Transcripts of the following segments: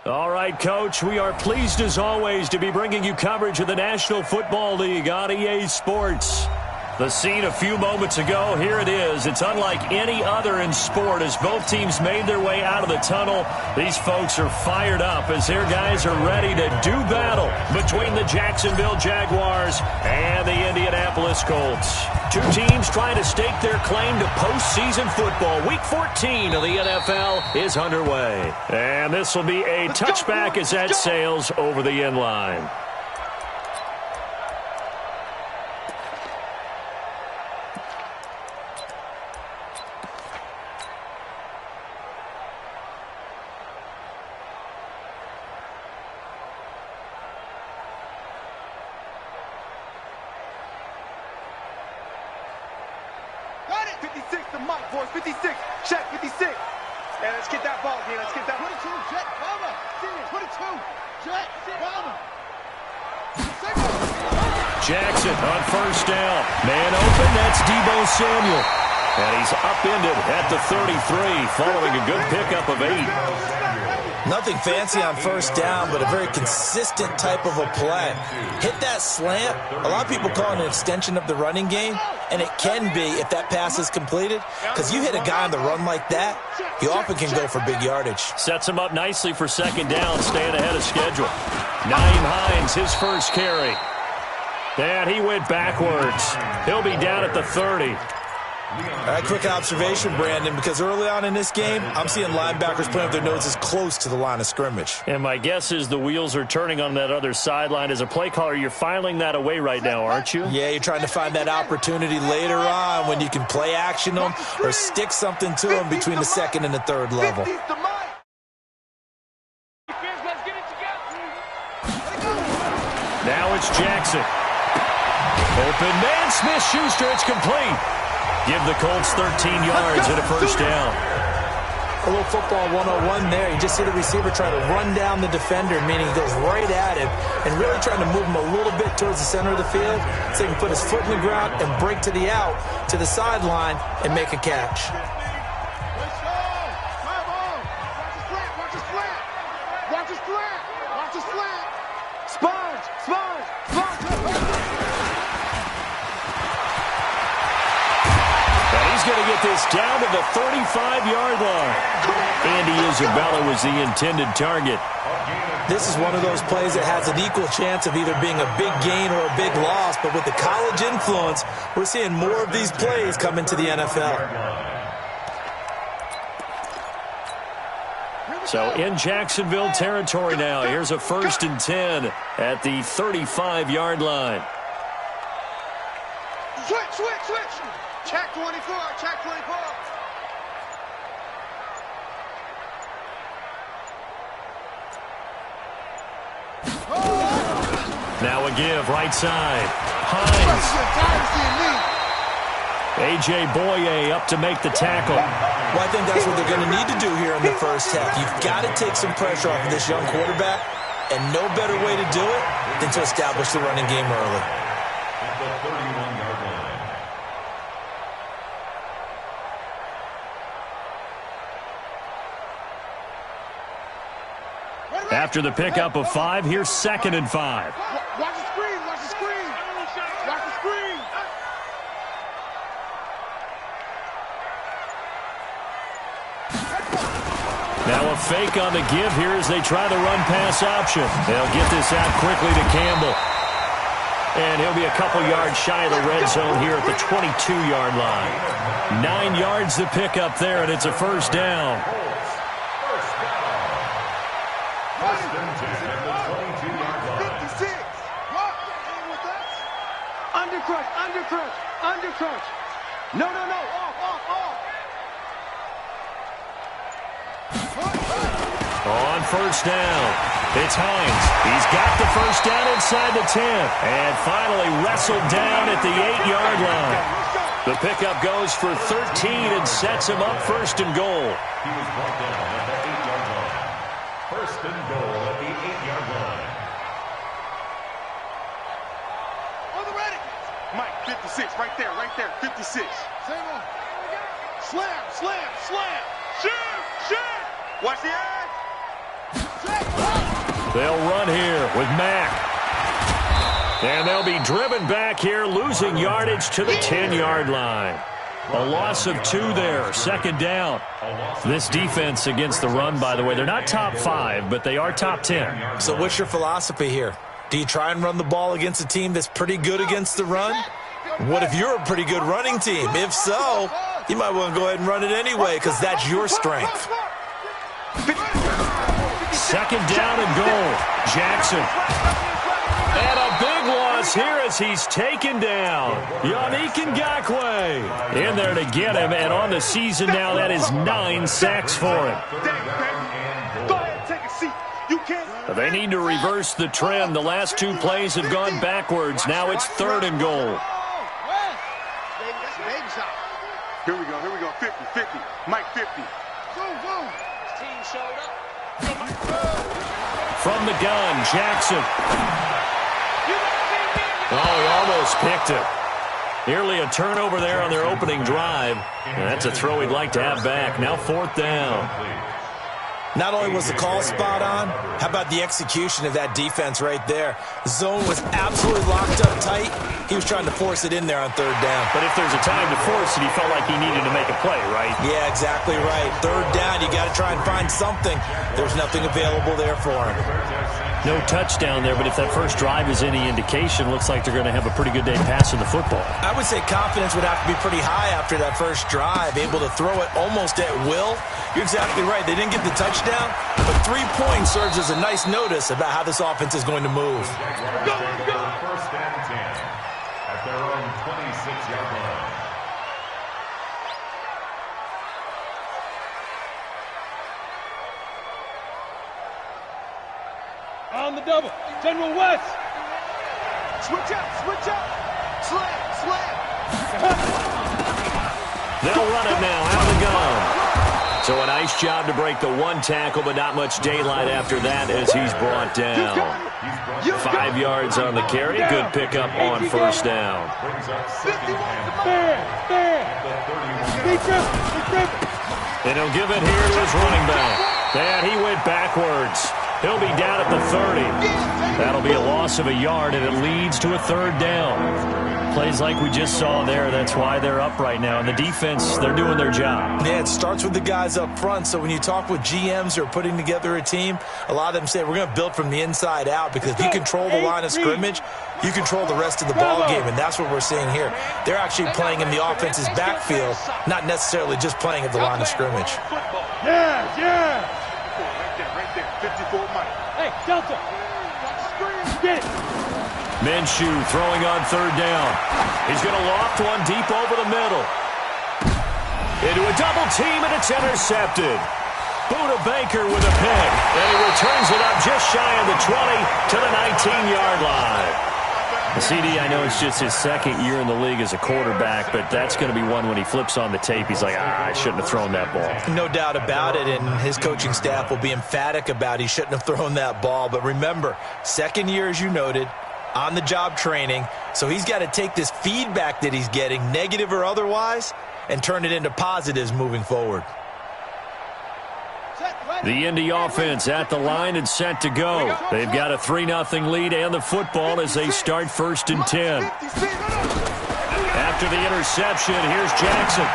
All right, Coach, we are pleased as always to be bringing you coverage of the National Football League on EA Sports. The scene a few moments ago, here it is. It's unlike any other in sport as both teams made their way out of the tunnel. These folks are fired up as their guys are ready to do battle between the Jacksonville Jaguars and the Indianapolis Colts. Two teams trying to stake their claim to postseason football. Week 14 of the NFL is underway. And this will be a touchback as that sails over the end line. Jackson on first down. Man open, that's Deebo Samuel. And he's upended at the 33 following a good pickup of 8. Nothing fancy on first down, but a very consistent type of a play. Hit that slant. A lot of people call it an extension of the running game, and it can be if that pass is completed, because you hit a guy on the run like that, he often can go for big yardage. Sets him up nicely for second down, staying ahead of schedule. Nyheim Hines, his first carry. And he went backwards. He'll be down at the 30. All right, quick observation, Brandon, because early on in this game, I'm seeing linebackers playing with their noses close to the line of scrimmage. And my guess is the wheels are turning on that other sideline. As a play caller, you're filing that away right now, aren't you? Yeah, you're trying to find that opportunity later on when you can play action them or stick something to them between the second and the third level. Now it's Jackson. Open man, Smith-Schuster, it's complete. Give the Colts 13 yards and a first down. A little football 101 there. You just see the receiver try to run down the defender, meaning he goes right at him and really trying to move him a little bit towards the center of the field so he can put his foot in the ground and break to the out, to the sideline, and make a catch. Going to get this down to the 35-yard line. Andy Isabella was the intended target. This is one of those plays that has an equal chance of either being a big gain or a big loss, but with the college influence, we're seeing more of these plays come into the NFL. So in Jacksonville territory now, here's a 1st and 10 at the 35-yard line. Switch. Check 24, check 24. Now a give, right side. Hines. A.J. Boye up to make the tackle. Well, I think that's what they're going to need to do here in the first half. You've got to take some pressure off of this young quarterback, and no better way to do it than to establish the running game early. At the 31-yard line. After the pickup of 5, here's 2nd and 5. Watch the screen, watch the screen. Watch the screen. Now a fake on the give here as they try the run-pass option. They'll get this out quickly to Campbell. And he'll be a couple yards shy of the red zone here at the 22-yard line. 9 yards to pick up there, and it's a first down. Undercrunch. No. Off. On first down, it's Hines. He's got the first down inside the 10. And finally wrestled down at the 8-yard line. The pickup goes for 13 and sets him up 1st and goal. He was brought down at the 8-yard line. 1st and goal at the 8-yard line. On the ready. Mike, 56, right there, 56. Same one. Slam. Shoot. Watch the edge. They'll run here with Mack. And they'll be driven back here, losing yardage to the 10-yard line. A loss of 2 there, second down. This defense against the run, by the way, they're not top 5, but they are top 10. So what's your philosophy here? Do you try and run the ball against a team that's pretty good against the run? What if you're a pretty good running team? If so, you might want to go ahead and run it anyway because that's your strength. Second down and goal. Jackson. And a big loss here as he's taken down. Yannick Ngakoue in there to get him, and on the season now, that is 9 sacks for him. Go ahead, take a seat. You can't. They need to reverse the trend. The last 2 plays have gone backwards. Now it's 3rd and goal. Here we go. 50. Mike 50. Team showed up. From the gun, Jackson. Oh, he almost picked it. Nearly a turnover there on their opening drive. And that's a throw he'd like to have back. Now 4th down. Not only was the call spot on, how about the execution of that defense right there? The zone was absolutely locked up tight. He was trying to force it in there on 3rd down. But if there's a time to force it, he felt like he needed to make a play, right? Yeah, exactly right. 3rd down, you got to try and find something. There's nothing available there for him. No touchdown there, but if that first drive is any indication, looks like they're going to have a pretty good day passing the football. I would say confidence would have to be pretty high after that first drive, able to throw it almost at will. You're exactly right. They didn't get the touchdown, but 3 points serves as a nice notice about how this offense is going to move. First and 10 at their own 26-yard line. On the double. General West. Switch up. Slam. They'll run it now out of the gun. So a nice job to break the 1 tackle, but not much daylight after that as he's brought down. 5 yards on the carry. Good pickup on 1st down. And he'll give it here to his running back. And he went backwards. He'll be down at the 30. That'll be a loss of a yard, and it leads to a 3rd down. Plays like we just saw there, that's why they're up right now. And the defense, they're doing their job. Yeah, it starts with the guys up front. So when you talk with GMs who are putting together a team, a lot of them say, we're going to build from the inside out, because if you control the line of scrimmage, you control the rest of the ball game, and that's what we're seeing here. They're actually playing in the offense's backfield, not necessarily just playing at the line of scrimmage. Yeah. Right there. 54 Mike. Hey, Delta. Get it. Minshew throwing on 3rd down. He's going to loft one deep over the middle. Into a double team, and it's intercepted. Buda Baker with a pick, and he returns it up just shy of the 20 to the 19-yard line. The CD, I know it's just his 2nd year in the league as a quarterback, but that's going to be one when he flips on the tape, he's like, I shouldn't have thrown that ball. No doubt about it, and his coaching staff will be emphatic about he shouldn't have thrown that ball. But remember, 2nd year, as you noted, on-the-job training, so he's got to take this feedback that he's getting, negative or otherwise, and turn it into positives moving forward. The Indy offense at the line and set to go. They've got a 3-0 lead and the football as they start 1st and 10. After the interception, here's Jackson.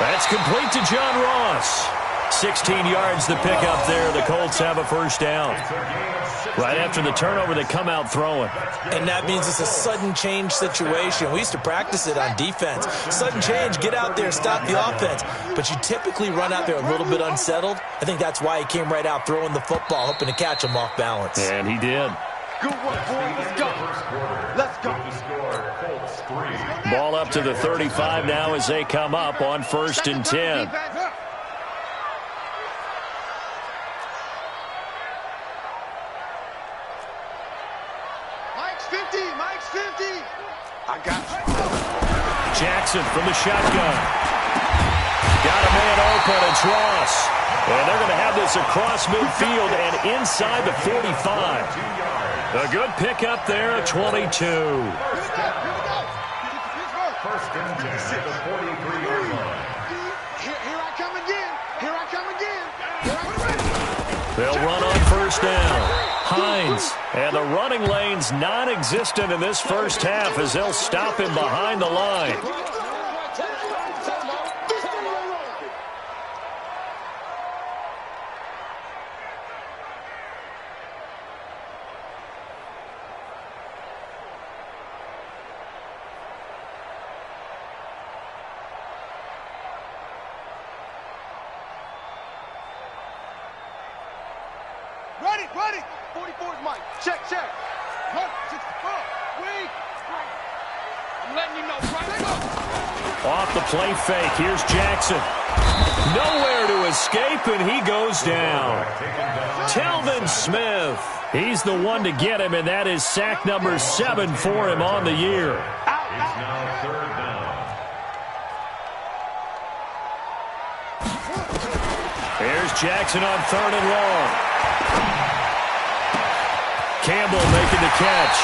That's complete to John Ross. 16 yards the pickup there. The Colts have a 1st down. Right after the turnover, they come out throwing. And that means it's a sudden change situation. We used to practice it on defense. Sudden change, get out there, stop the offense. But you typically run out there a little bit unsettled. I think that's why he came right out throwing the football, hoping to catch him off balance. And he did. Good work, boy. Let's go. Ball up to the 35 now as they come up on 1st and 10. Mike's 50. I got you. Jackson from the shotgun. Got a man open. It's Ross. And they're going to have this across midfield and inside the 45. A good pickup there at 22. First and 10 at the 43-yard line. Here I come again. They'll run on 1st first down. Hines. And the running lane's non-existent in this first half as they'll stop him behind the line. Ready. 44 is Mike. Check. 64. Weak. I'm letting you know right now. Off the play fake. Here's Jackson. Nowhere to escape, and he goes down. Telvin Smith. He's the one to get him, and that is sack number 7 for him on the year. It's now third down. Here's Jackson on 3rd and long. Campbell making the catch.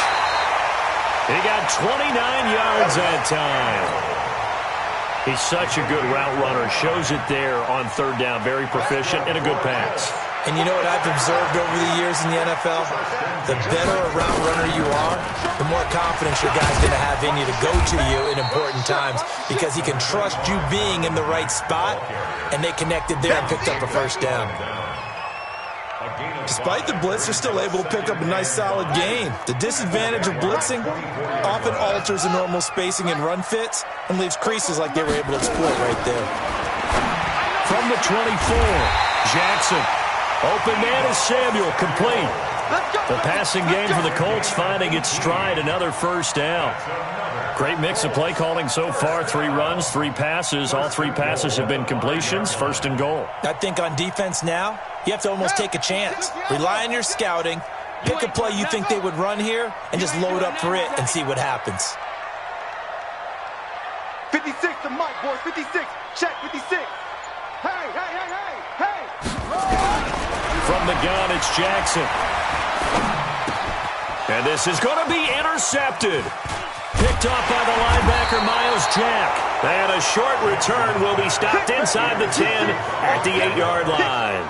He got 29 yards that time. He's such a good route runner. Shows it there on 3rd down. Very proficient and a good pass. And you know what I've observed over the years in the NFL? The better a route runner you are, the more confidence your guy's going to have in you to go to you in important times because he can trust you being in the right spot, and they connected there and picked up a first down. Despite the blitz, they're still able to pick up a nice, solid gain. The disadvantage of blitzing often alters the normal spacing and run fits and leaves creases like they were able to exploit right there. From the 24, Jackson. Open man is Samuel, complete. The passing game for the Colts finding its stride, another first down. Great mix of play calling so far. 3 runs, 3 passes. All 3 passes have been completions. 1st and goal. I think on defense now, you have to almost take a chance. Rely on your scouting. Pick a play you think they would run here and just load up for it and see what happens. 56 to Mike, boys. 56. Check 56. Hey. From the gun, it's Jackson. And this is going to be intercepted. Picked off by the linebacker, Miles Jack. And a short return will be stopped inside the 10 at the 8-yard line.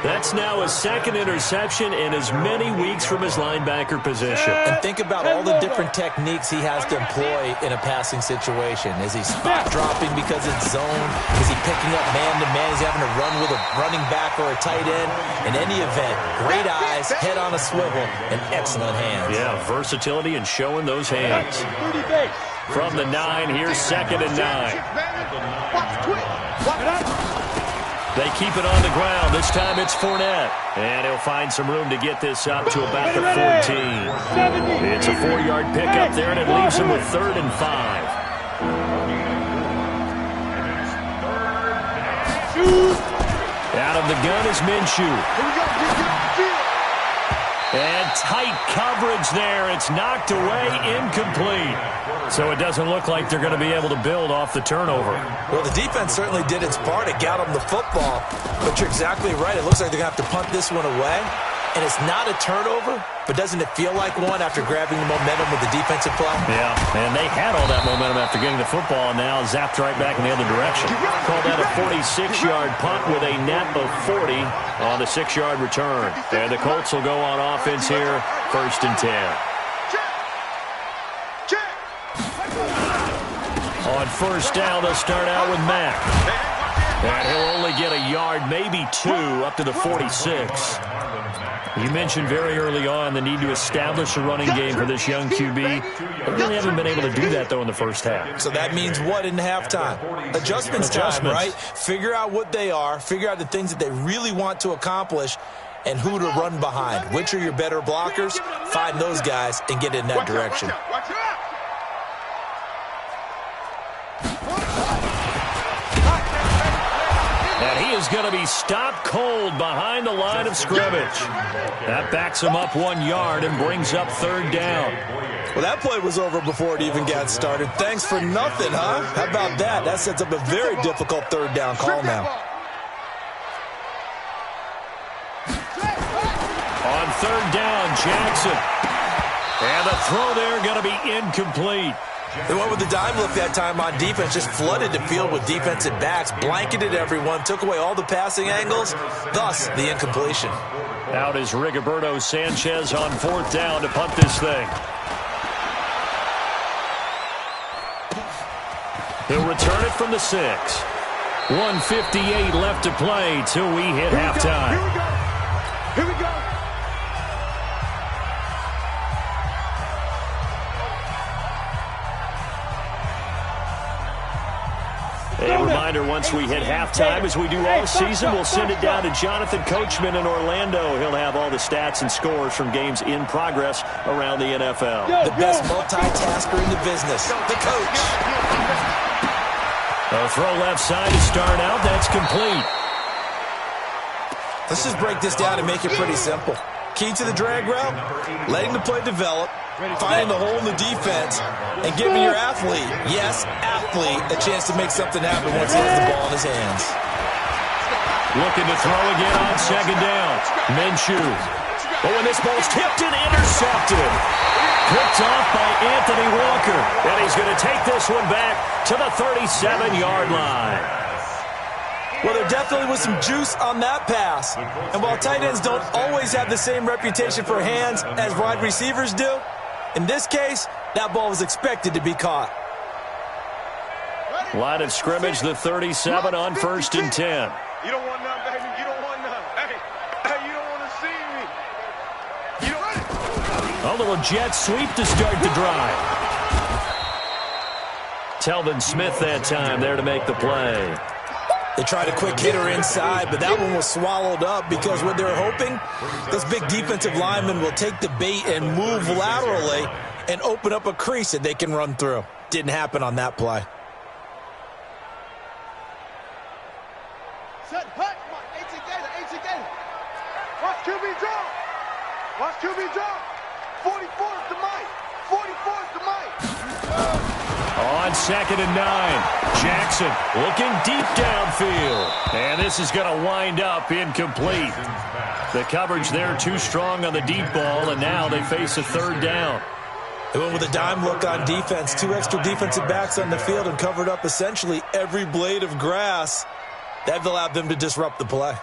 That's now his 2nd interception in as many weeks from his linebacker position. And think about all the different techniques he has to employ in a passing situation. Is he spot dropping because it's zone? Is he picking up man-to-man? Is he having to run with a running back or a tight end? In any event, great eyes, head on a swivel, and excellent hands. Yeah, versatility and showing those hands. From the 9, here's 2nd and 9. They keep it on the ground. This time it's Fournette. And he'll find some room to get this up to about the 14. It's a 4-yard pickup there, and it leaves him with 3rd and 5. Out of the gun is Minshew. And tight coverage there. It's knocked away, incomplete. So it doesn't look like they're going to be able to build off the turnover. Well, the defense certainly did its part. It got them the football. But you're exactly right. It looks like they're going to have to punt this one away. And it's not a turnover, but doesn't it feel like one after grabbing the momentum with the defensive play? Yeah, and they had all that momentum after getting the football, and now zapped right back in the other direction. Call that a 46-yard punt with a net of 40 on the 6-yard return. And the Colts will go on offense here, 1st and 10. On 1st down, they'll start out with Mack. And he'll only get a yard, maybe 2, up to the 46. You mentioned very early on the need to establish a running game for this young QB. They really haven't been able to do that, though, in the first half. So that means what in halftime? Adjustments time, right? Figure out what they are, figure out the things that they really want to accomplish, and who to run behind. Which are your better blockers? Find those guys and get in that direction. And he is going to be stopped cold behind the line of scrimmage. That backs him up 1 yard and brings up 3rd down. Well, that play was over before it even got started. Thanks for nothing, huh? How about that? That sets up a very difficult 3rd down call now. On 3rd down, Jackson. And the throw there going to be incomplete. They went with the dime look that time on defense, just flooded the field with defensive backs, blanketed everyone, took away all the passing angles, thus the incompletion. Out is Rigoberto Sanchez on 4th down to punt this thing. He'll return it from the 6. 1:58 left to play till we hit halftime. Here we go. A reminder, once we hit halftime, as we do all season, we'll send it down to Jonathan Coachman in Orlando. He'll have all the stats and scores from games in progress around the NFL. The best multitasker in the business, the coach. A throw left side to start out. That's complete. Let's just break this down and make it pretty simple. Key to the drag route, letting the play develop, finding the hole in the defense, and giving your athlete, yes, athlete, a chance to make something happen once he has the ball in his hands. Looking to throw again on 2nd down. Minshew. Oh, and this ball's tipped and intercepted. Picked off by Anthony Walker. And he's going to take this one back to the 37-yard line. Well, there definitely was some juice on that pass. And while tight ends don't always have the same reputation for hands as wide receivers do, in this case, that ball was expected to be caught. Line of scrimmage, the 37 on 1st and 10. You don't want none, baby. You don't want none. Hey, you don't want to see me. You don't. A little jet sweep to start the drive. Telvin Smith that time there to make the play. They tried a quick hitter inside, but that one was swallowed up because what they're hoping, those big defensive linemen will take the bait and move laterally and open up a crease that they can run through. Didn't happen on that play. Set, hut. Come on, 18 Gator. Watch QB drop. Watch QB drop. 44 is the mic. 44 is the mic. On 2nd and 9, Jackson looking deep downfield. And this is going to wind up incomplete. The coverage there too strong on the deep ball, and now they face a 3rd down. They went with a dime look on defense, 2 extra defensive backs on the field and covered up essentially every blade of grass. That allowed them to disrupt the play.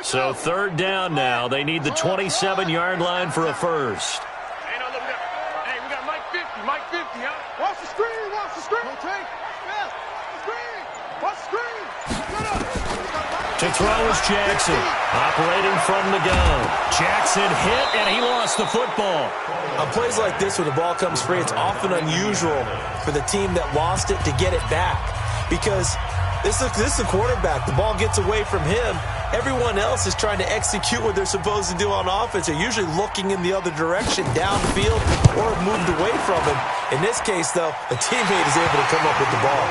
So 3rd down now. They need the 27-yard line for a first. Hey, no, look, we got Mike 50, huh? Watch the screen. Rotate. Yeah, watch the screen. To throw is Jackson, operating from the gun. Jackson hit, and he lost the football. On plays like this, when the ball comes free, it's often unusual for the team that lost it to get it back. Because this is the quarterback. The ball gets away from him. Everyone else is trying to execute what they're supposed to do on offense. They're usually looking in the other direction, downfield, or have moved away from him. In this case, though, a teammate is able to come up with the ball.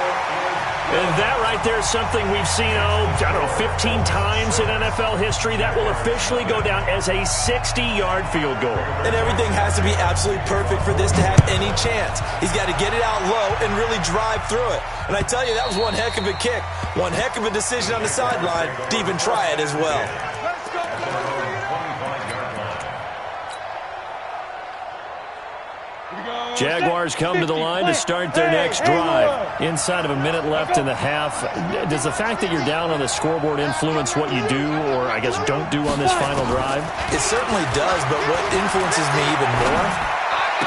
And that right there is something we've seen, 15 times in NFL history. That will officially go down as a 60-yard field goal. And everything has to be absolutely perfect for this to have any chance. He's got to get it out low and really drive through it. And I tell you, that was one heck of a kick. One heck of a decision on the sideline to even try it as well. Jaguars come to the line to start their next drive. Inside of a minute left in the half. Does the fact that you're down on the scoreboard influence what you do, or I guess don't do on this final drive? It certainly does, but what influences me even more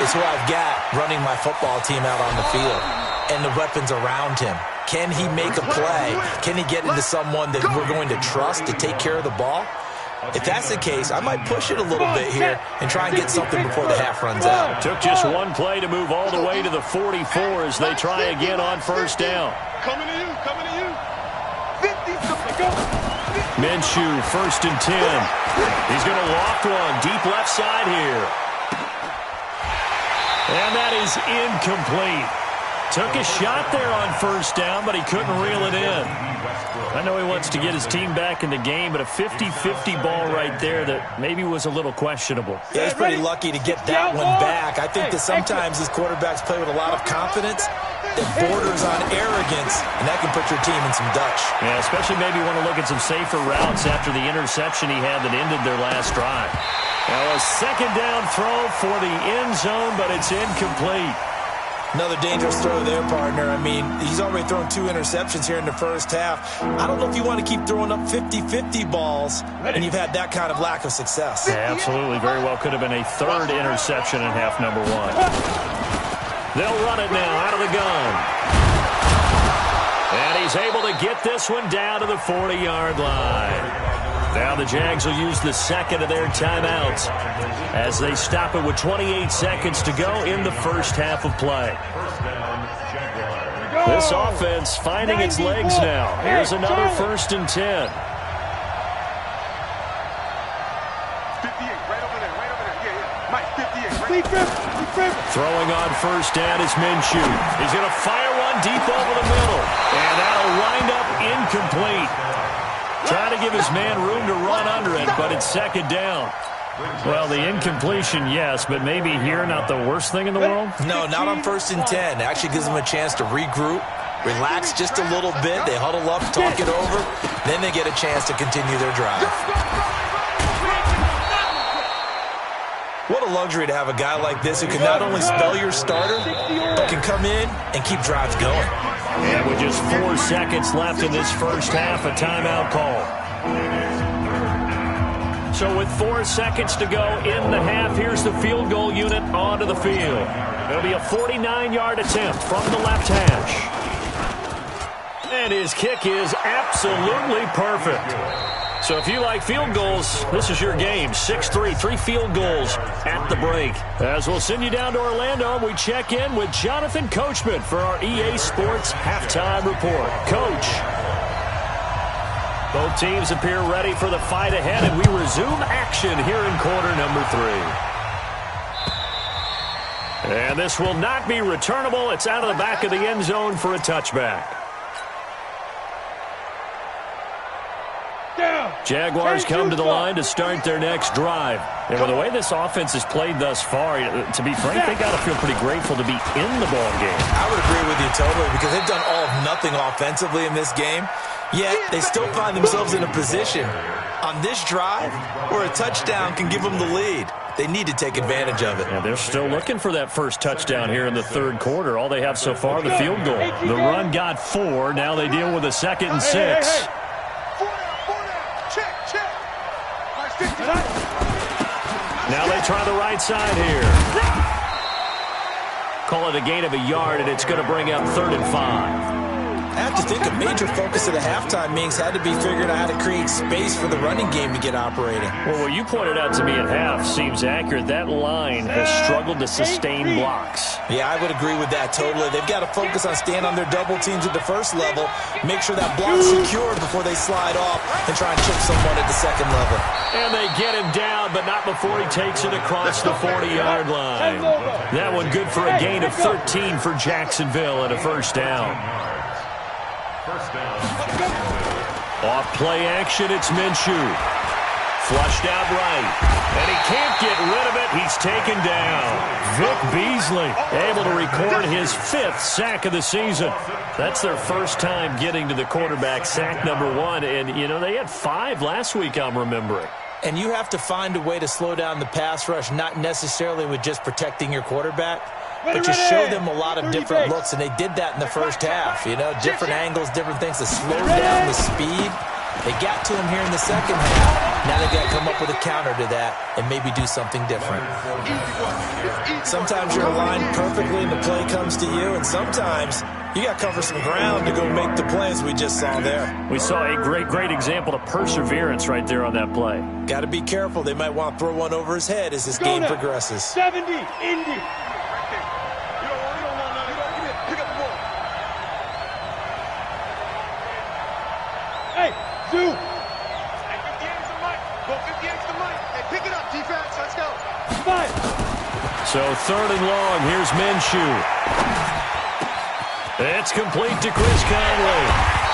is who I've got running my football team out on the field and the weapons around him. Can he make a play? Can he get into someone that we're going to trust to take care of the ball? If that's the case, I might push it a little bit here and try and get something before the half runs out. Took just one play to move all the way to the 44 as they try again on 1st down. Coming to you. 50. Minshew, 1st and 10. He's going to loft one deep left side here. And that is incomplete. Took a shot there on 1st down, but he couldn't reel it in. I know he wants to get his team back in the game, but a 50-50 ball right there that maybe was a little questionable. Yeah, he's pretty lucky to get that one back. I think that sometimes these quarterbacks play with a lot of confidence that borders on arrogance, and that can put your team in some Dutch. Yeah, especially maybe want to look at some safer routes after the interception he had that ended their last drive. Now a second down throw for the end zone, but it's incomplete. Another dangerous throw there, partner. I mean, he's already thrown 2 interceptions here in the first half. I don't know if you want to keep throwing up 50-50 balls and you've had that kind of lack of success. Yeah, absolutely. Very well could have been a 3rd interception in half number 1. They'll run it now out of the gun. And he's able to get this one down to the 40-yard line. Now the Jags will use the second of their timeouts as they stop it with 28 seconds to go in the first half of play. This offense finding its legs now. Here's another 1st and 10. 58, right over there, right over there. Yeah. Mike, 58, right. Throwing on 1st down is Minshew. He's going to fire one deep over the middle. And that'll wind up incomplete. Trying to give his man room to run under it, but it's 2nd down. Well, the incompletion, yes, but maybe here not the worst thing in the world? No, not on 1st and 10. It actually gives them a chance to regroup, relax just a little bit. They huddle up, talk it over. Then they get a chance to continue their drive. What a luxury to have a guy like this who can not only spell your starter, but can come in and keep drives going. And with just 4 seconds left in this first half, a timeout call. So with 4 seconds to go in the half, here's the field goal unit onto the field. It'll be a 49-yard attempt from the left hash. And his kick is absolutely perfect. So if you like field goals, this is your game. 6-3, 3 field goals at the break. As we'll send you down to Orlando, we check in with Jonathan Coachman for our EA Sports Halftime Report. Coach. Both teams appear ready for the fight ahead, and we resume action here in quarter number 3. And this will not be returnable. It's out of the back of the end zone for a touchback. Jaguars come to the line to start their next drive. And with the way this offense has played thus far, to be frank, they got to feel pretty grateful to be in the ball game. I would agree with you totally because they've done all of nothing offensively in this game. Yet they still find themselves in a position on this drive where a touchdown can give them the lead. They need to take advantage of it. And they're still looking for that first touchdown here in the 3rd quarter. All they have so far, the field goal. The run got 4. Now they deal with a 2nd and 6. Now they try the right side here. Call it a gain of a yard, and it's going to bring up 3rd and 5. I have to think a major focus of the halftime meetings had to be figuring out how to create space for the running game to get operating. Well, what you pointed out to me at half seems accurate. That line has struggled to sustain blocks. Yeah, I would agree with that totally. They've got to focus on staying on their double teams at the first level, make sure that block's secured before they slide off and try and chip someone at the 2nd level. And they get him down, but not before he takes it across the 40-yard line. That one good for a gain of 13 for Jacksonville and a 1st down. Off play action, it's Minshew. Flushed out right. And he can't get rid of it. He's taken down. Vic Beasley able to record his 5th sack of the season. That's their first time getting to the quarterback, sack number 1. And, you know, they had 5 last week, I'm remembering. And you have to find a way to slow down the pass rush, not necessarily with just protecting your quarterback, but you show them a lot of different looks, and they did that in the first half. You know, different angles, different things to slow down the speed. They got to him here in the second half. Now they've got to come up with a counter to that and maybe do something different. Sometimes you're aligned perfectly and the play comes to you, and sometimes you got to cover some ground to go make the plays we just saw there. We saw a great example of perseverance right there on that play. Got to be careful. They might want to throw one over his head as this game progresses. 70, Indy. Hey, Zoo. Hey, 58 is the mic. Go 58 is the mic. Hey, pick it up, defense. Let's go. 5. So 3rd and long. Here's Minshew. It's complete to Chris Conley.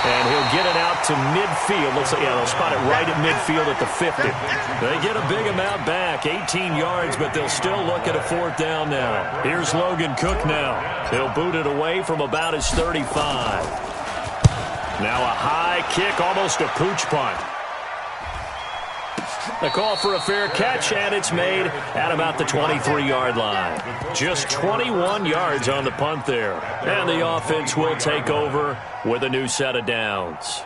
And he'll get it out to midfield. Looks like, yeah, they'll spot it right at midfield at the 50. They get a big amount back, 18 yards, but they'll still look at a 4th down now. Here's Logan Cook now. He'll boot it away from about his 35. Now a high kick, almost a pooch punt. The call for a fair catch, and it's made at about the 23-yard line. Just 21 yards on the punt there. And the offense will take over with a new set of downs.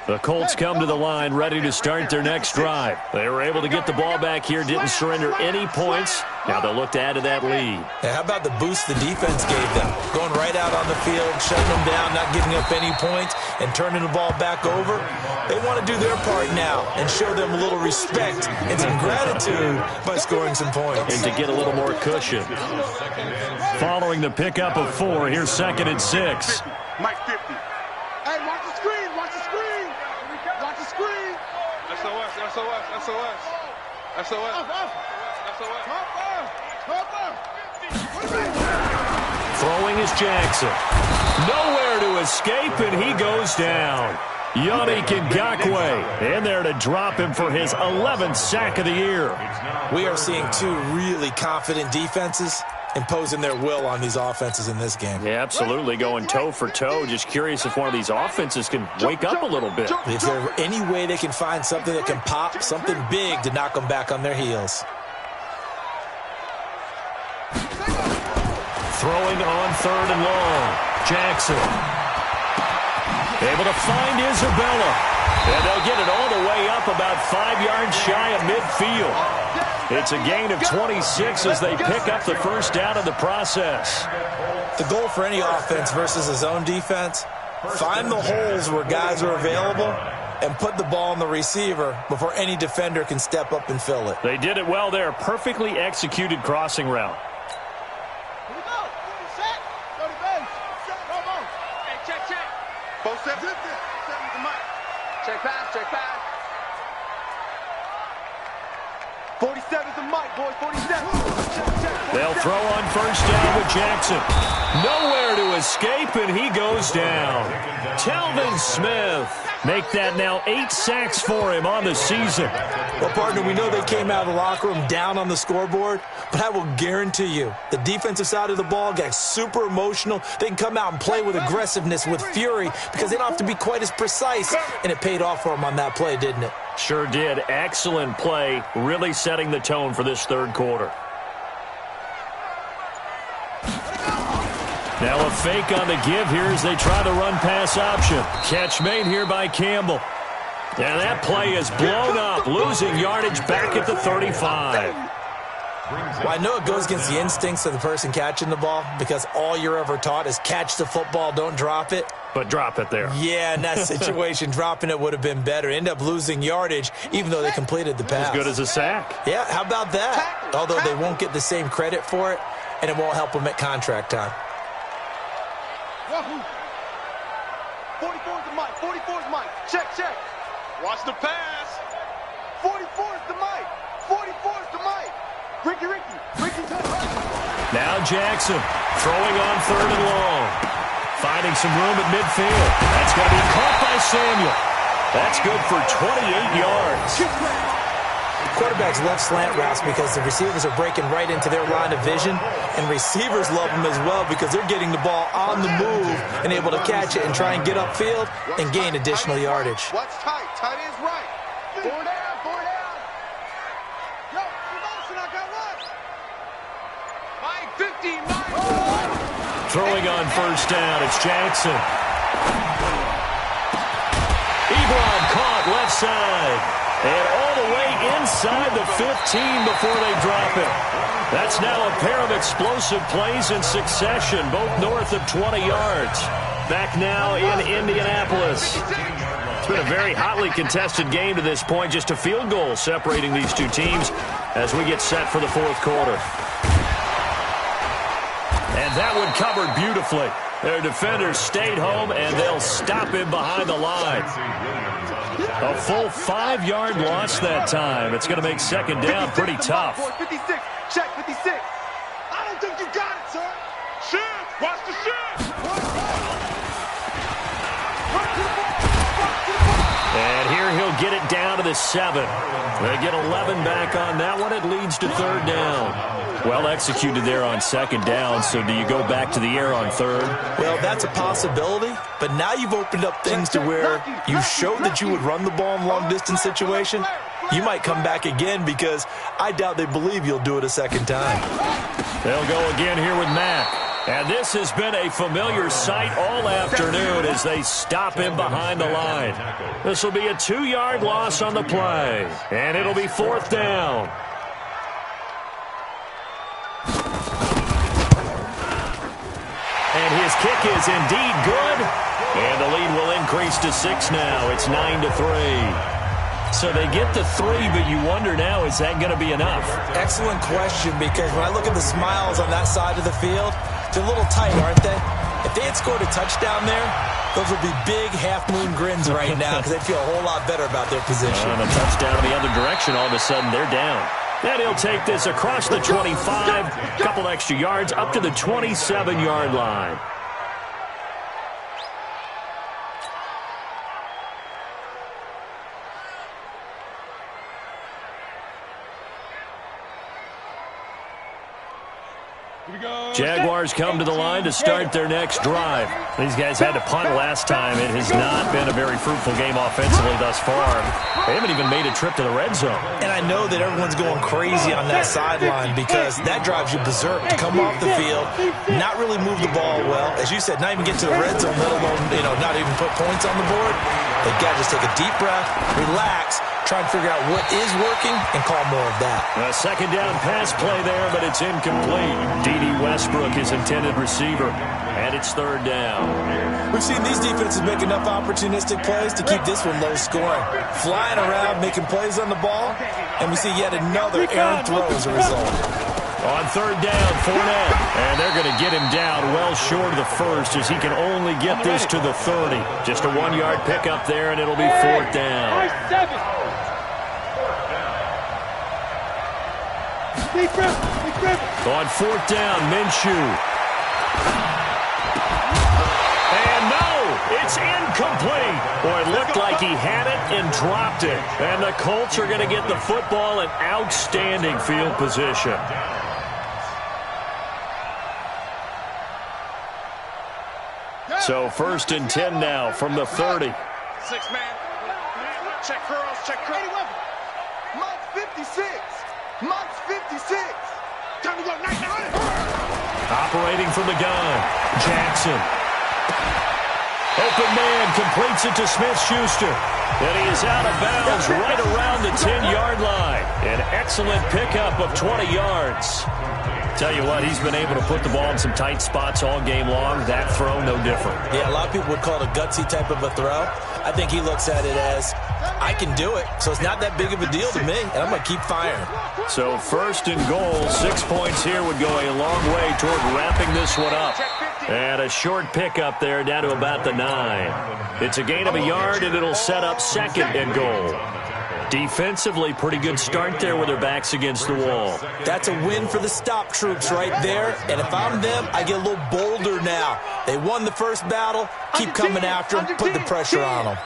The Colts come to the line ready to start their next drive. They were able to get the ball back here, didn't surrender any points. Now they'll look to add to that lead. Yeah, how about the boost the defense gave them? Going right out on the field, shutting them down, not giving up any points, and turning the ball back over. They want to do their part now and show them a little respect and some gratitude by scoring some points. And to get a little more cushion. Following the pickup of 4, here's 2nd and 6. Mike 50. Hey, watch the screen, watch the screen. Watch the screen. SOS, SOS, SOS. SOS. SOS. Throwing is Jackson. Nowhere to escape, and he goes down. Yannick Ngakoue in there to drop him for his 11th sack of the year. We are seeing two really confident defenses imposing their will on these offenses in this game. Yeah, absolutely, going toe for toe. Just curious if one of these offenses can wake up a little bit. If there's any way they can find something that can pop, something big to knock them back on their heels. Throwing on 3rd and long. Jackson. Able to find Isabella. And they'll get it all the way up about 5 yards shy of midfield. It's a gain of 26 as they pick up the first down in the process. The goal for any offense versus a zone defense, find the holes where guys are available and put the ball on the receiver before any defender can step up and fill it. They did it well there. Perfectly executed crossing route. Check pass, check pass. 47's the mic, boys, 47. They'll throw on first down with Jackson. Nowhere to escape, and he goes down. Telvin Smith. Make that now 8 sacks for him on the season. Well, partner, we know they came out of the locker room down on the scoreboard, but I will guarantee you the defensive side of the ball got super emotional. They can come out and play with aggressiveness, with fury, because they don't have to be quite as precise, and it paid off for them on that play, didn't it? Sure did. Excellent play, really setting the tone for this third quarter. Now a fake on the give here as they try the run-pass option. Catch made here by Campbell. And that play is blown up, losing yardage back at the 35. Well, I know it goes against the instincts of the person catching the ball because all you're ever taught is catch the football, don't drop it. But drop it there. Yeah, in that situation, dropping it would have been better. End up losing yardage, even though they completed the pass. As good as a sack. Yeah, how about that? Although they won't get the same credit for it, and it won't help them at contract time. 44's the mic, 44's the mic. Check, check. Watch the pass. 44's the mic, 44's the mic. Ricky. Now Jackson throwing on 3rd and long. Finding some room at midfield. That's going to be caught by Samuel. That's good for 28 yards. Quarterbacks love slant routes because the receivers are breaking right into their line of vision, and receivers love them as well because they're getting the ball on the move and able to catch it and try and get upfield and gain additional yardage. What's tight? Tight is right. 4 down, 4 down. Yo, promotion, I got what? Mike 50, Mike. Throwing on first down, it's Jackson. Ebron caught left side. And all the way inside the 15 before they drop it. That's now a pair of explosive plays in succession, both north of 20 yards. Back now in Indianapolis. It's been a very hotly contested game to this point. Just a field goal separating these two teams as we get set for the fourth quarter. And that one covered beautifully. Their defenders stayed home, and they'll stop him behind the line. A full 5-yard loss that time. It's going to make second down pretty tough. 56, check 56. I don't think you got it, sir. Shift, watch the shift. And here he'll get it down to the 7. They get 11 back on that one. It leads to third down. Well executed there on second down, so do you go back to the air on third? Well, that's a possibility, but now you've opened up things to where you showed that you would run the ball in long-distance situation. You might come back again because I doubt they believe you'll do it a second time. They'll go again here with Mack. And this has been a familiar sight all afternoon as they stop him behind the line. This will be a 2-yard loss on the play, and it'll be fourth down. And his kick is indeed good, and the lead will increase to 6 now. It's 9-3. So they get the 3, but you wonder now, is that going to be enough? Excellent question, because when I look at the smiles on that side of the field, they're a little tight, aren't they? If they had scored a touchdown there, those would be big half-moon grins right now because they feel a whole lot better about their position. And a touchdown in the other direction, all of a sudden they're down. Then he'll take this across the 25, a couple extra yards, up to the 27-yard line. Jaguars come to the line to start their next drive. These guys had to punt last time. It has not been a very fruitful game offensively thus far. They haven't even made a trip to the red zone. And I know that everyone's going crazy on that sideline because that drives you berserk to come off the field, not really move the ball well. As you said, not even get to the red zone, let alone, not even put points on the board. They've got to just take a deep breath, relax, try and figure out what is working and call more of that. A second down pass play there, but it's incomplete. D.D. Westbrook is intended receiver, and it's third down. We've seen these defenses make enough opportunistic plays to keep this one low scoring. Flying around, making plays on the ball, and we see yet another errant throw as a result. On third down, Fournette, and they're going to get him down well short of the first as he can only get this to the 30. Just a 1-yard pickup there, and it'll be fourth down. On fourth down, Minshew. And no, it's incomplete. Boy, it looked like he had it and dropped it. And the Colts are going to get the football in outstanding field position. So first and 10 now from the 30. 6-man. Check curls, check curls. Monk's 56. Monk's 56. Time to go. Operating from the gun, Jackson. Open man completes it to Smith-Schuster. And he is out of bounds right around the 10-yard line. An excellent pickup of 20 yards. Tell you what, he's been able to put the ball in some tight spots all game long. That throw, no different. Yeah, a lot of people would call it a gutsy type of a throw. I think he looks at it as, I can do it, so it's not that big of a deal to me, and I'm going to keep firing. So first and goal, 6 points here would go a long way toward wrapping this one up. And a short pickup there down to about the 9. It's a gain of a yard, and it'll set up second and goal. Defensively, pretty good start there with their backs against the wall. That's a win for the stop troops right there. And if I'm them, I get a little bolder now. They won the first battle. Keep coming after them. Put the pressure on them.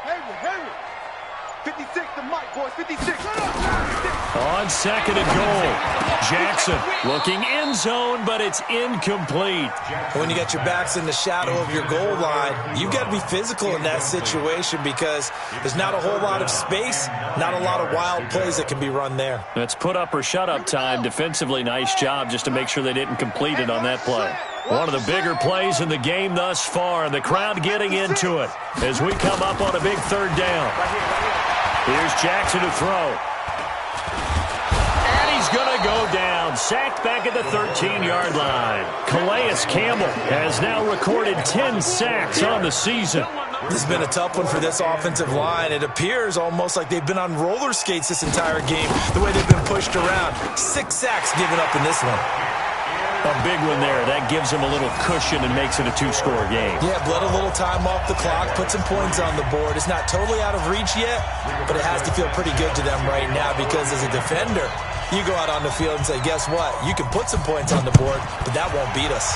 Henry. 56 to Mike, boys. 56. On second and goal, Jackson looking end zone, but it's incomplete. When you got your backs in the shadow of your goal line, you've got to be physical in that situation because there's not a whole lot of space, not a lot of wild plays that can be run there. That's put up or shut up time. Defensively, nice job just to make sure they didn't complete it on that play. One of the bigger plays in the game thus far, and the crowd getting into it as we come up on a big third down. Here's Jackson to throw. He's going to go down. Sacked back at the 13-yard line. Calais Campbell has now recorded 10 sacks on the season. This has been a tough one for this offensive line. It appears almost like they've been on roller skates this entire game, the way they've been pushed around. 6 sacks given up in this one. A big one there. That gives them a little cushion and makes it a 2-score game. Yeah, bled a little time off the clock, put some points on the board. It's not totally out of reach yet, but it has to feel pretty good to them right now because as a defender, you go out on the field and say, guess what? You can put some points on the board, but that won't beat us.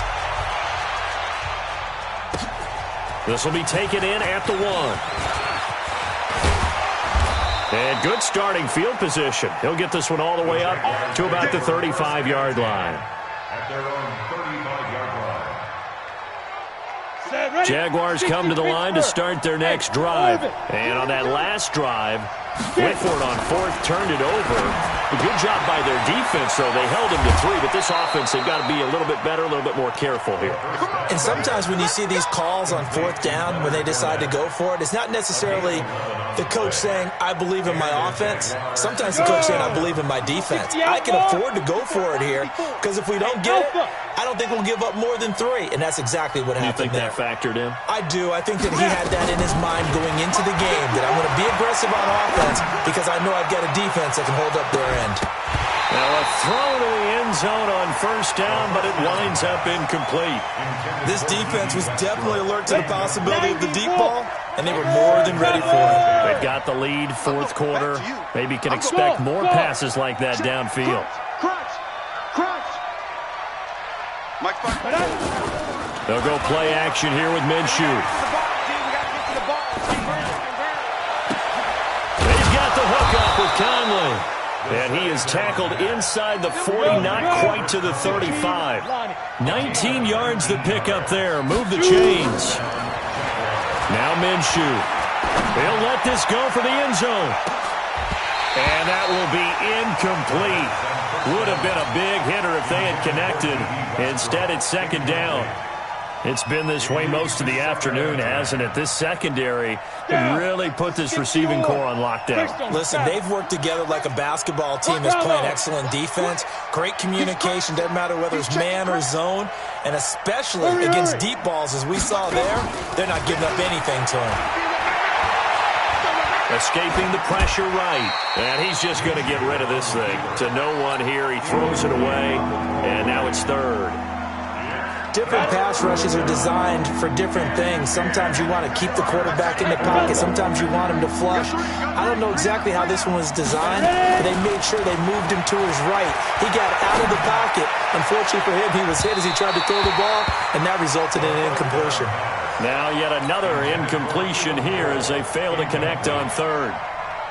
This will be taken in at the 1. And good starting field position. He'll get this one all the way up to about the 35-yard line. At their own 35-yard line. Jaguars come to the line to start their next drive. And on that last drive, went for it on 4th, turned it over. A good job by their defense, though. They held him to 3, but this offense, they've got to be a little bit better, a little bit more careful here. And sometimes when you see these calls on 4th down, when they decide to go for it, it's not necessarily the coach saying, I believe in my offense. Sometimes the coach saying, I believe in my defense. I can afford to go for it here, because if we don't get it, I don't think we'll give up more than 3. And that's exactly what happened there. You think that factored in? I do. I think that he had that in his mind going into the game, that I'm going to be aggressive on offense because I know I've got a defense that can hold up their end. Now a throw to the end zone on 1st down, but it winds up incomplete. This defense was definitely alert to the possibility of the deep ball, and they were more than ready for it. They've got the lead, 4th quarter. Maybe can expect more passes like that downfield. They'll go play action here with Minshew. He's got the hook up with Conley. And he is tackled inside the 40, not quite to the 35. 19 yards the pick up there. Move the chains. Now Minshew. He'll let this go for the end zone. And that will be incomplete. Would have been a big hitter if they had connected. Instead, it's 2nd down. It's been this way most of the afternoon, hasn't it? This secondary really put this receiving core on lockdown. Listen, they've worked together like a basketball team that's playing excellent defense. Great communication, doesn't matter whether it's man or zone. And especially against deep balls, as we saw there, they're not giving up anything to him. Escaping the pressure right. And he's just going to get rid of this thing. To no one here, he throws it away. And now it's 3rd. Different pass rushes are designed for different things. Sometimes you want to keep the quarterback in the pocket. Sometimes you want him to flush. I don't know exactly how this one was designed, but they made sure they moved him to his right. He got out of the pocket. Unfortunately for him, he was hit as he tried to throw the ball, and that resulted in an incompletion. Now yet another incompletion here as they fail to connect on 3rd.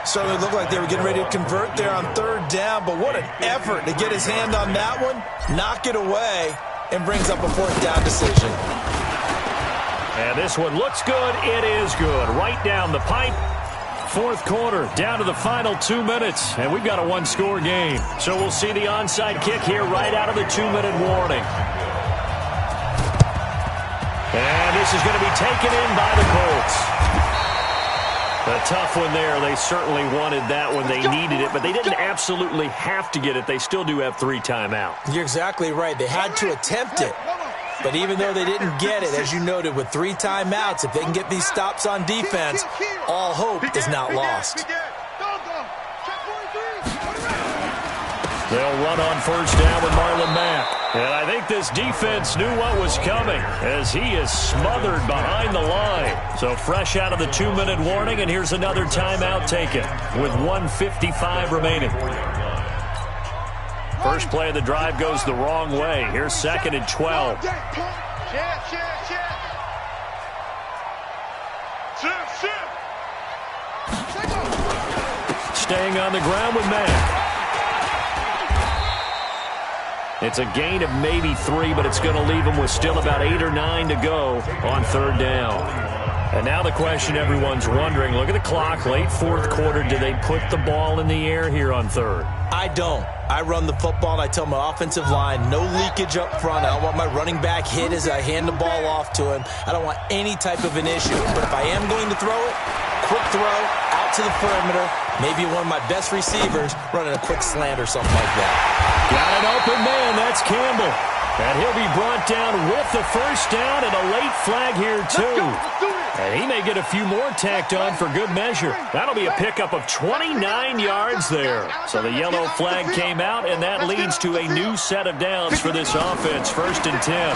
Certainly looked like they were getting ready to convert there on 3rd down, but what an effort to get his hand on that one, knock it away, and brings up a 4th down decision. And this one looks good. It is good. Right down the pipe. 4th quarter, down to the final 2 minutes. And we've got a 1-score game. So we'll see the onside kick here right out of the 2-minute warning. And this is going to be taken in by the Colts. A tough one there. They certainly wanted that one. They needed it, but they didn't absolutely have to get it. They still do have 3 timeouts. You're exactly right. They had to attempt it. But even though they didn't get it, as you noted, with 3 timeouts, if they can get these stops on defense, all hope is not lost. They'll run on 1st down with Marlon Mack. And I think this defense knew what was coming as he is smothered behind the line. So fresh out of the 2-minute warning, and here's another timeout taken with 1:55 remaining. First play of the drive goes the wrong way. Here's 2nd and 12. Staying on the ground with Mack. It's a gain of maybe 3, but it's going to leave them with still about 8 or 9 to go on 3rd down. And now the question everyone's wondering, look at the clock, late 4th quarter, do they put the ball in the air here on 3rd? I don't. I run the football, and I tell my offensive line, no leakage up front. I don't want my running back hit as I hand the ball off to him. I don't want any type of an issue. But if I am going to throw it, quick throw, out to the perimeter, maybe one of my best receivers running a quick slant or something like that. Got an open man, that's Campbell. And he'll be brought down with the 1st down and a late flag here, too. And he may get a few more tacked on for good measure. That'll be a pickup of 29 yards there. So the yellow flag came out, and that leads to a new set of downs for this offense. 1st and 10.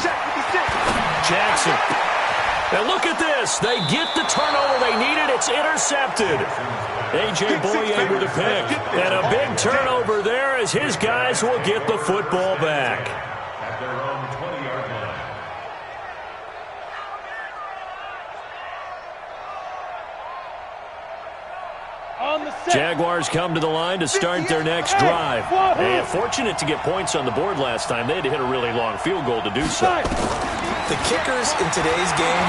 Jackson. And look at this. They get the turnover they needed. It's intercepted. A.J. Boye with a pick. And a big turnover there as his guys will get the football back. At their own 20-yard line. Jaguars come to the line to start their next drive. And fortunate to get points on the board last time. They had to hit a really long field goal to do so. The kickers in today's game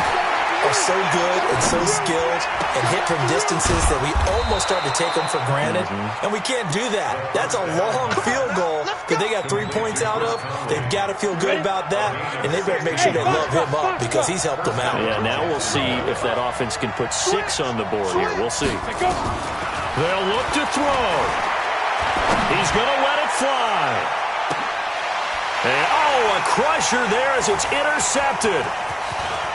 are so good and so skilled and hit from distances that we almost start to take them for granted. And we can't do that. That's a long field goal that they got 3 points out of. They've got to feel good about that, and they better make sure they love him up because he's helped them out. Yeah, now we'll see if that offense can put 6 on the board here. We'll see. They'll look to throw. He's going to let it fly. And, a crusher there as it's intercepted.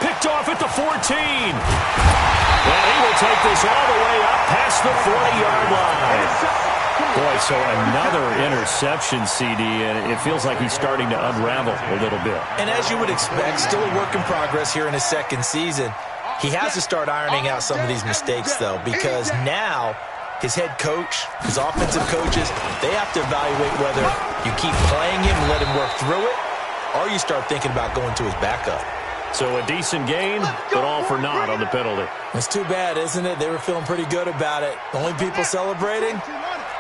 Picked off at the 14. And he will take this all the way up past the 40-yard line. Boy, so another interception, CD, and it feels like he's starting to unravel a little bit. And as you would expect, still a work in progress here in his second season. He has to start ironing out some of these mistakes, though, because now his head coach, his offensive coaches, they have to evaluate whether you keep playing him and let him work through it, or you start thinking about going to his backup. So a decent gain, but all for naught on the penalty. It's too bad, isn't it? They were feeling pretty good about it. The only people celebrating,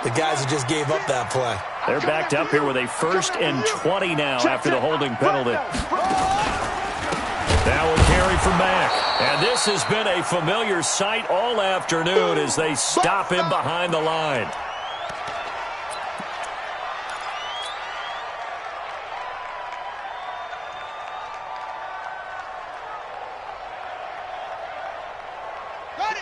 the guys who just gave up that play. They're backed up here with a 1st and 20 now after the holding penalty. Now a carry for Mack. And this has been a familiar sight all afternoon as they stop him behind the line.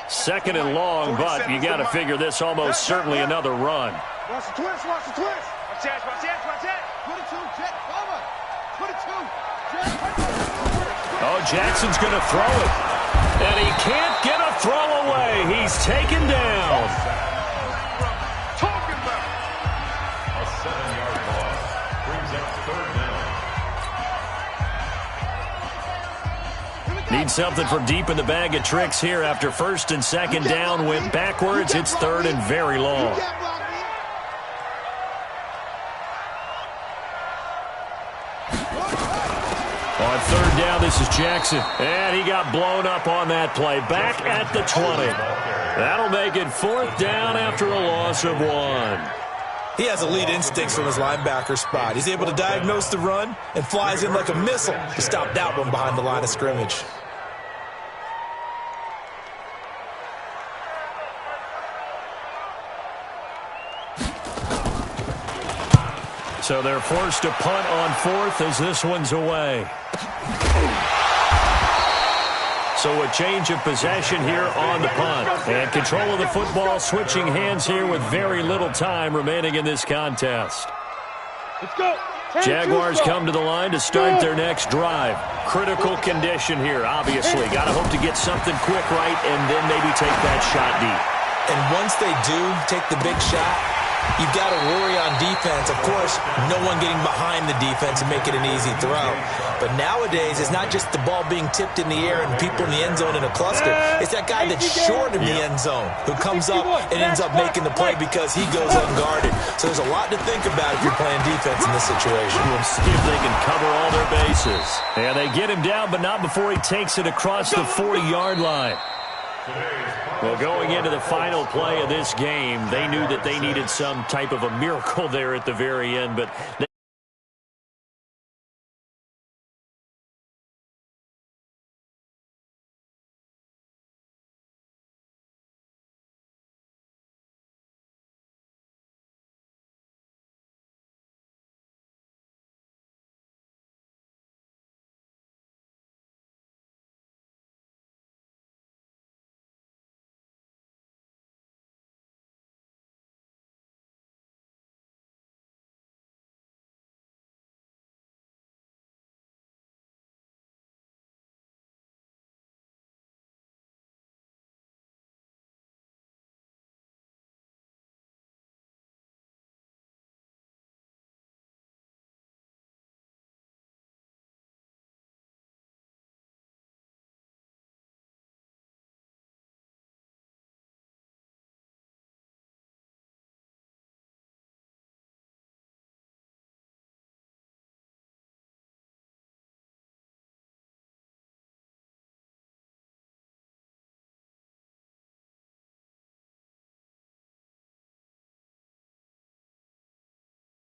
Second and long, but you got to figure this almost certainly another run. Watch the twist, watch the twist. Watch that, watch that, watch that. 22, Jet, over. 22, Jet. Oh, Jackson's going to throw it. And he can't get a throw away. He's taken down. Talking about A 7-yard loss brings up 3rd down. Need something from deep in the bag of tricks here after 1st and 2nd down went backwards. It's 3rd and very long. On 3rd down, this is Jackson. And he got blown up on that play. Back at the 20. That'll make it 4th down after a loss of 1. He has elite instincts from his linebacker spot. He's able to diagnose the run and flies in like a missile to stop that one behind the line of scrimmage. So they're forced to punt on 4th as this one's away. So a change of possession here on the punt. And control of the football switching hands here with very little time remaining in this contest. Let's go. Jaguars come to the line to start their next drive. Critical condition here, obviously. Got to hope to get something quick right and then maybe take that shot deep. And once they do take the big shot, you've got to worry on defense. Of course, no one getting behind the defense and make it an easy throw. But nowadays, it's not just the ball being tipped in the air and people in the end zone in a cluster. It's that guy that's short in the end zone who comes up and ends up making the play because he goes unguarded. So there's a lot to think about if you're playing defense in this situation. We'll see if they can cover all their bases. And they get him down, but not before he takes it across the 40-yard line. Well, going into the final play of this game, they knew that they needed some type of a miracle there at the very end, but